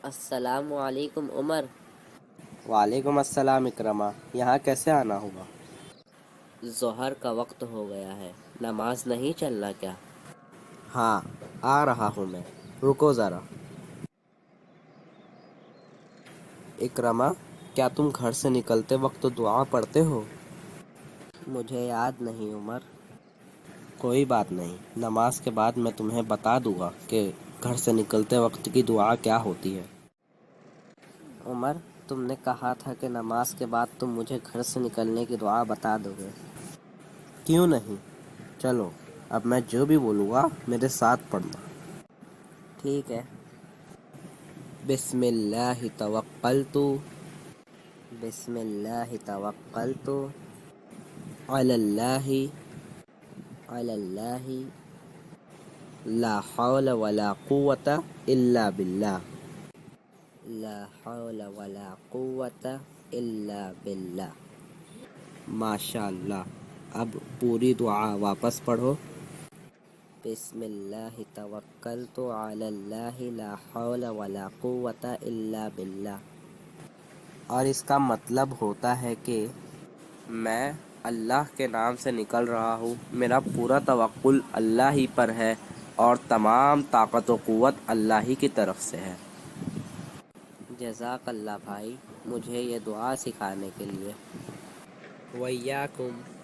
السلام علیکم عمر۔ وعلیکم السلام اکرمہ، یہاں کیسے آنا ہوا؟ ظہر کا وقت ہو گیا ہے، نماز نہیں چلنا کیا؟ ہاں، آ رہا ہوں میں، رکو ذرا۔ اکرمہ، کیا تم گھر سے نکلتے وقت دعا پڑھتے ہو؟ مجھے یاد نہیں عمر۔ کوئی بات نہیں، نماز کے بعد میں تمہیں بتا دوں گا کہ گھر سے نکلتے وقت کی دعا کیا ہوتی ہے۔ عمر، تم نے کہا تھا کہ نماز کے بعد تم مجھے گھر سے نکلنے کی دعا بتا دو گے۔ کیوں نہیں؟ چلو، اب میں جو بھی بولوں گا میرے ساتھ پڑھنا۔ ٹھیک ہے۔ بسم اللہ توکلت بسم اللہ توکلت علی اللہ، علی اللہ لا حول ولا قوت الا باللہ۔ لا حول ولا قوت الا باللہ۔ ماشاء اللہ، اب پوری دعا واپس پڑھو۔ بسم اللہ توکلت علی اللہ لا حول ولا قوت الا باللہ۔ اور اس کا مطلب ہوتا ہے کہ میں اللہ کے نام سے نکل رہا ہوں، میرا پورا توکل اللہ ہی پر ہے اور تمام طاقت و قوت اللہ ہی کی طرف سے ہے۔ جزاک اللہ بھائی، مجھے یہ دعا سکھانے کے لیے۔ وَإِيَّاكُمْ